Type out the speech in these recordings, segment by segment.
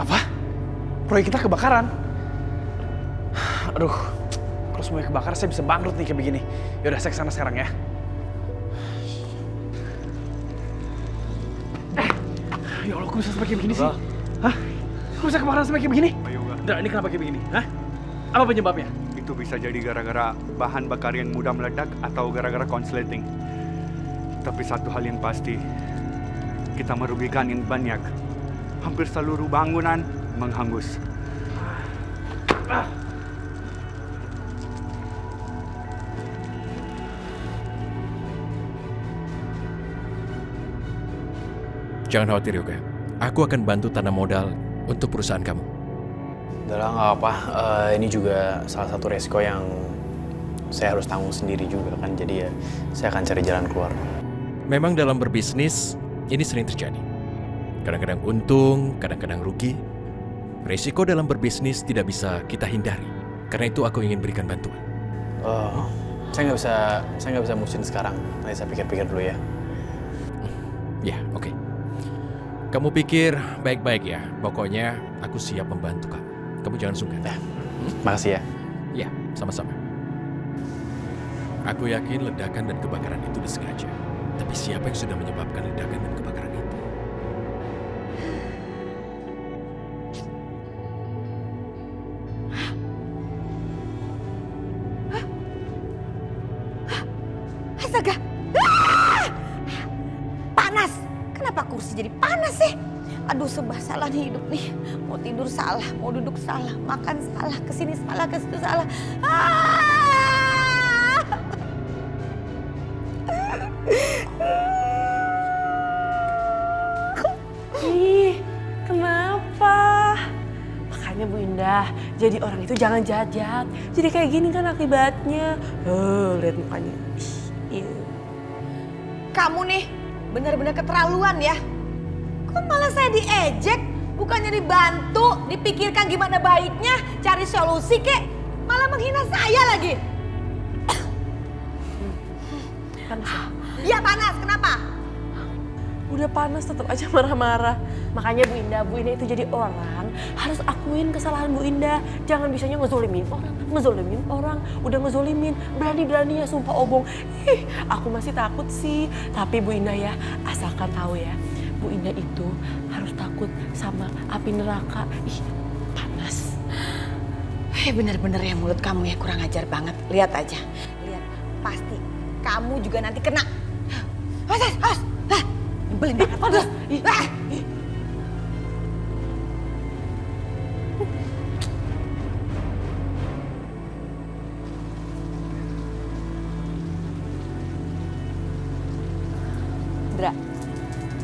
Apa? Proyek kita kebakaran? Aduh, kalau semuanya kebakaran saya bisa bangkrut nih kayak begini. Yaudah, saya kesana sekarang ya. Ya Allah, kok bisa sampai kayak begini sih? Hah? Kok bisa kebakaran sampai kayak begini? Indra, ini kenapa kayak begini? Hah? Apa penyebabnya? Itu bisa jadi gara-gara bahan bakar yang mudah meledak atau gara-gara konsleting. Tapi satu hal yang pasti, kita merugikan yang banyak. Hampir seluruh bangunan menghangus. Jangan khawatir Yoga, aku akan bantu tanam modal untuk perusahaan kamu. Udah lah, nggak apa. Ini juga salah satu resiko yang saya harus tanggung sendiri juga kan. Jadi ya, saya akan cari jalan keluar. Memang dalam berbisnis, ini sering terjadi. Kadang-kadang untung, kadang-kadang rugi. Resiko dalam berbisnis tidak bisa kita hindari. Karena itu aku ingin berikan bantuan. Saya nggak bisa mutusin sekarang. Nanti saya pikir-pikir dulu ya. Ya, oke. Kamu pikir baik-baik ya. Pokoknya aku siap membantu kamu. Kamu jangan sungkan. Makasih ya. Ya, sama-sama. Aku yakin ledakan dan kebakaran itu disengaja. Tapi siapa yang sudah menyebabkan ledakan dan kebakaran itu? Astaga! Ah! Panas! Kenapa kursi jadi panas sih? Aduh, serba salah nih hidup nih. Mau tidur salah, mau duduk salah, makan salah, kesini salah, ke situ salah. Ah! Ih, kenapa? Makanya Bu Indah, jadi orang itu jangan jahat-jahat. Jadi kayak gini kan akibatnya. Lihat mukanya. Ih, Kamu nih benar-benar keterlaluan ya. Kok malah saya diejek? Bukannya dibantu, dipikirkan gimana baiknya, cari solusi kek. Malah menghina saya lagi. panas ya? Ya panas, kenapa? Udah panas tetap aja marah-marah. Makanya Bu Indah itu jadi orang harus akuin kesalahan Bu Indah. Jangan bisanya ngezolimin orang. Udah ngezolimin, berani-beraninya sumpah obong. Ih, aku masih takut sih. Tapi Bu Indah ya, asalkan tahu ya, Bu Indah itu harus takut sama api neraka. Ih, panas. Bener-bener ya mulut kamu ya kurang ajar banget. Lihat aja, lihat. Pasti kamu juga nanti kena. Awas. Nyebelin banget. Panas. Dra,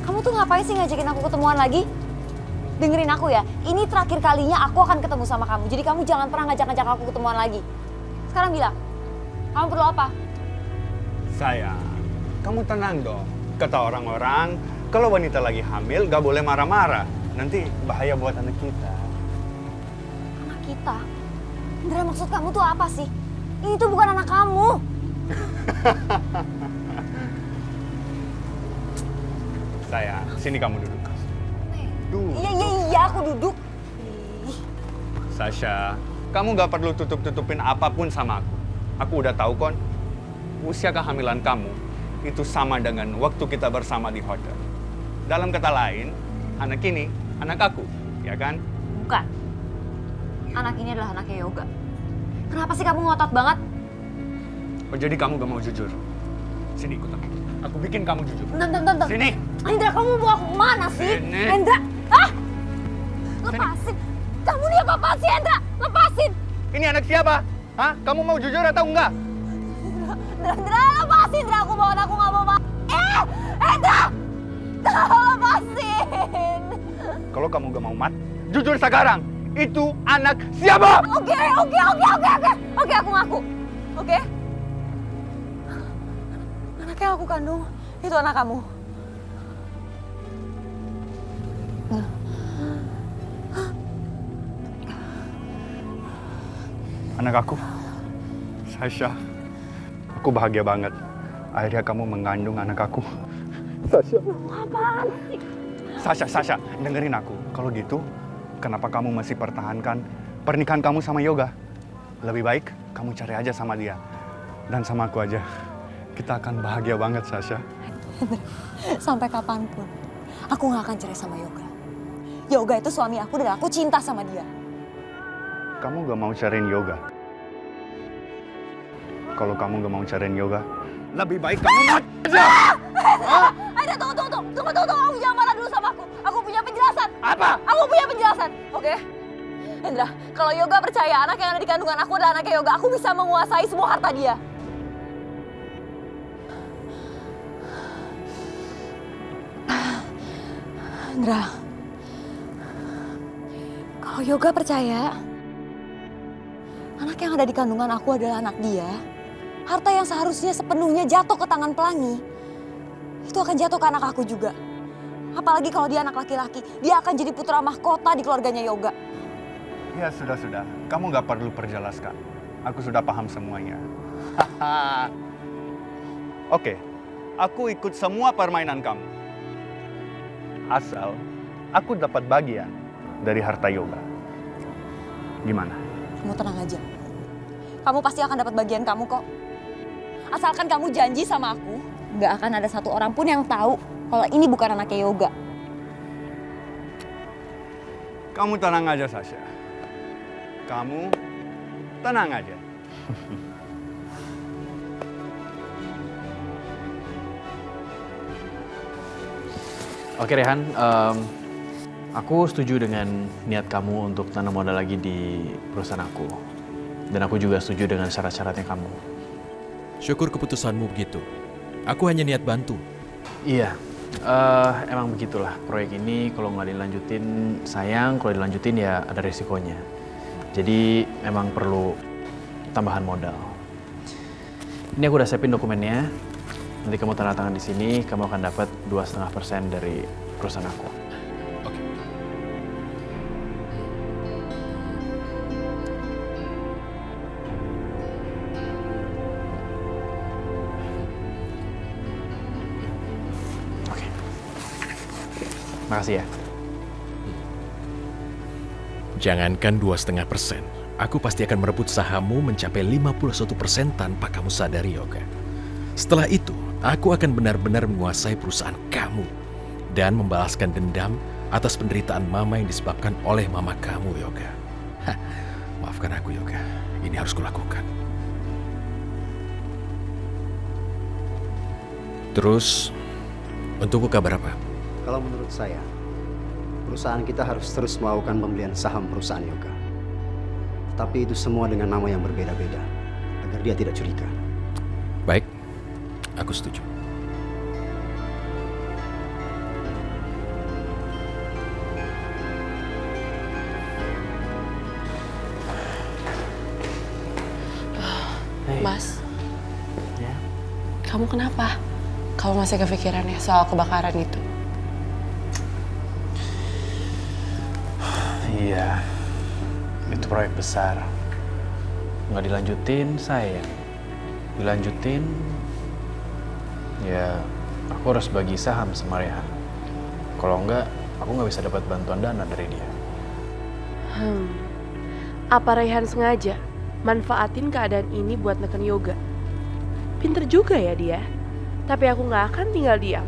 kamu tuh ngapain sih ngajakin aku ketemuan lagi? Dengerin aku ya, ini terakhir kalinya aku akan ketemu sama kamu. Jadi kamu jangan pernah ngajak-ngajak aku ketemuan lagi. Sekarang bilang, kamu perlu apa? Sayang, kamu tenang dong. Kata orang-orang, kalau wanita lagi hamil gak boleh marah-marah. Nanti bahaya buat anak kita. Anak kita? Indra, maksud kamu tuh apa sih? Ini tuh bukan anak kamu. Sayang, sini kamu duduk. Duduk. Iya, aku duduk. Sasha, kamu gak perlu tutup-tutupin apapun sama aku. Aku udah tahu kon, usia kehamilan kamu itu sama dengan waktu kita bersama di hotel. Dalam kata lain, anak ini anak aku, ya kan? Bukan. Anak ini adalah anaknya Yoga. Kenapa sih kamu ngotot banget? Oh, jadi kamu gak mau jujur? Sini ikut aku. Aku bikin kamu jujur. Bentar. Sini. Indra, kamu bawa aku kemana sih? Sini. Indra, lepasin. Kamu nih apa-apaan sih, Indra? Lepasin. Ini anak siapa? Hah? Kamu mau jujur atau enggak? Indra, lepasin. Indra, aku bawa aku nggak mau Indra! Lepasin. Kalau kamu gak mau jujur sekarang. Itu anak siapa? Oke, aku ngaku. Oke? Anak yang aku kandung, itu anak kamu. Anak aku? Sasha, aku bahagia banget. Akhirnya kamu mengandung anak aku. Sasha. Apaan sih? Sasha, dengerin aku. Kalau gitu, kenapa kamu masih pertahankan pernikahan kamu sama Yoga? Lebih baik kamu cari aja sama dia. Dan sama aku aja. Kita akan bahagia banget, Sasha. Sampai kapanpun, aku nggak akan cerai sama Yoga. Yoga itu suami aku dan aku cinta sama dia. Kamu gak mau cariin Yoga? Kalau kamu gak mau cariin Yoga, lebih baik kamu mati aja! Aida, tunggu. Kamu jangan marah dulu sama aku. Aku punya penjelasan. Apa? Aku punya penjelasan, oke? Hendra, kalau Yoga percaya anak yang ada di kandungan aku adalah anaknya Yoga, aku bisa menguasai semua harta dia. Hendra, kalau Yoga percaya anak yang ada di kandungan aku adalah anak dia, harta yang seharusnya sepenuhnya jatuh ke tangan Pelangi, itu akan jatuh ke anak aku juga. Apalagi kalau dia anak laki-laki, dia akan jadi putra mahkota di keluarganya Yoga. Ya sudah. Kamu gak perlu perjelaskan. Aku sudah paham semuanya. Oke, aku ikut semua permainan kamu. Asal aku dapat bagian dari harta Yoga. Gimana? Kamu tenang aja. Kamu pasti akan dapat bagian kamu kok. Asalkan kamu janji sama aku, nggak akan ada satu orang pun yang tahu kalau ini bukan anaknya Yoga. Kamu tenang aja, Sasha. Kamu tenang aja. Oke Rehan, aku setuju dengan niat kamu untuk tanam modal lagi di perusahaan aku. Dan aku juga setuju dengan syarat-syaratnya kamu. Syukur keputusanmu begitu. Aku hanya niat bantu. Iya, emang begitulah. Proyek ini kalau nggak dilanjutin sayang, kalau dilanjutin ya ada risikonya. Jadi memang perlu tambahan modal. Ini aku udah siapin dokumennya. Nanti kamu tanda tangan di sini, kamu akan dapat 2,5% dari perusahaan aku. Oke. Oke. Makasih ya. Jangankan 2,5%, aku pasti akan merebut sahammu mencapai 51% tanpa kamu sadari, Yoga. Setelah itu, aku akan benar-benar menguasai perusahaan kamu dan membalaskan dendam atas penderitaan Mama yang disebabkan oleh Mama kamu, Yoga. Maafkan aku, Yoga. Ini harus kulakukan. Terus, untukku kabar apa? Kalau menurut saya, perusahaan kita harus terus melakukan pembelian saham perusahaan Yoga. Tapi itu semua dengan nama yang berbeda-beda, agar dia tidak curiga. Baik, aku setuju. Mas, Ya. kamu kenapa? Kamu masih kepikiran ya soal kebakaran itu? Iya, itu proyek besar. Nggak dilanjutin, sayang. Dilanjutin, ya aku harus bagi saham sama Rehan. Kalau enggak, aku nggak bisa dapat bantuan dana dari dia. Apa Raihan sengaja manfaatin keadaan ini buat neken Yoga? Pinter juga ya dia. Tapi aku nggak akan tinggal diam.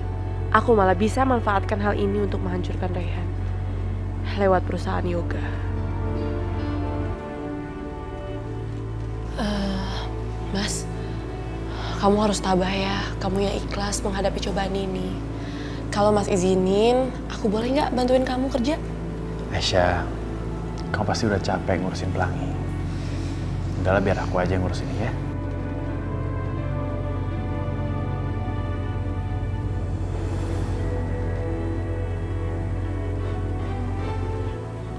Aku malah bisa manfaatkan hal ini untuk menghancurkan Raihan lewat perusahaan Yoga. Mas, kamu harus tabah ya. Kamu yang ikhlas menghadapi cobaan ini. Kalau Mas izinin, aku boleh nggak bantuin kamu kerja? Aisyah, kamu pasti udah capek ngurusin Pelangi. Udahlah biar aku aja yang ngurus ini ya.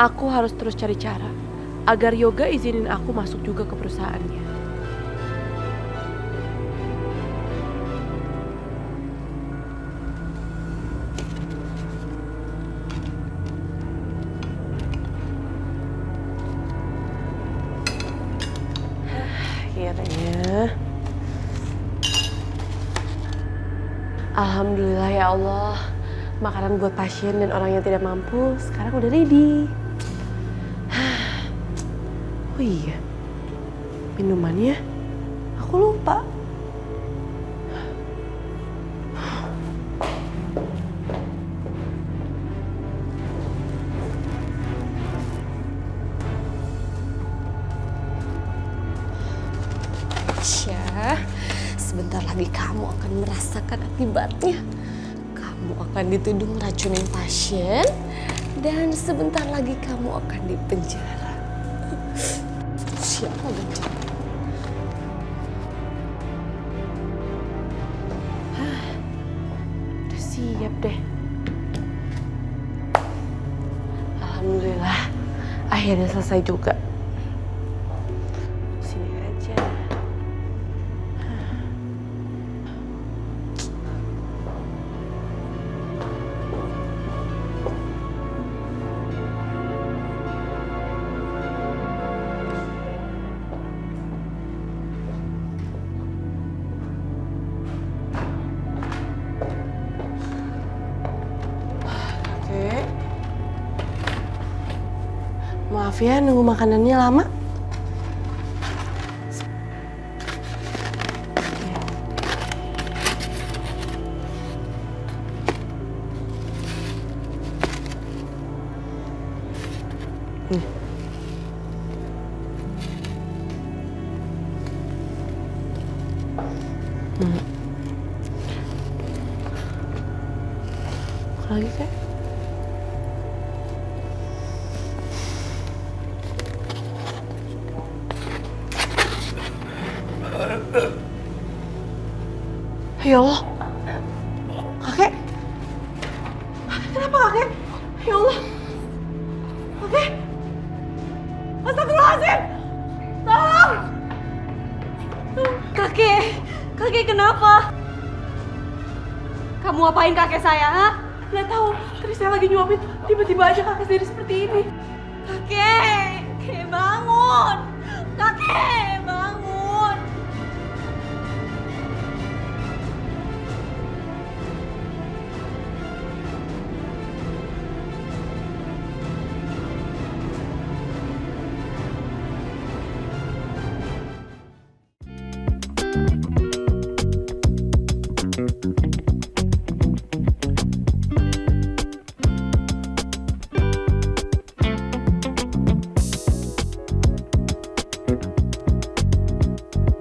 Aku harus terus cari cara agar Yoga izinin aku masuk juga ke perusahaannya. Akhirnya. Alhamdulillah ya Allah. Makanan buat pasien dan orang yang tidak mampu sekarang udah ready. Oh iya, minumannya aku lupa. Tasya, sebentar lagi kamu akan merasakan akibatnya. Kamu akan dituduh meracunin pasien dan sebentar lagi kamu akan dipenjara. Siapa bencana? Udah siap deh. Alhamdulillah, akhirnya selesai juga. Sini aja. Oke. Maaf ya nunggu makanannya lama. Lagi kak? Ya Allah, kakek, kenapa kakek? Ya Allah, kakek, astagfirullahaladzim, tolong! Kakek kenapa? Kamu apain kakek saya, ha? Nggak tahu, tadi saya lagi nyuapin, tiba-tiba aja kakek jadi seperti ini. Kakek bangun! Kakek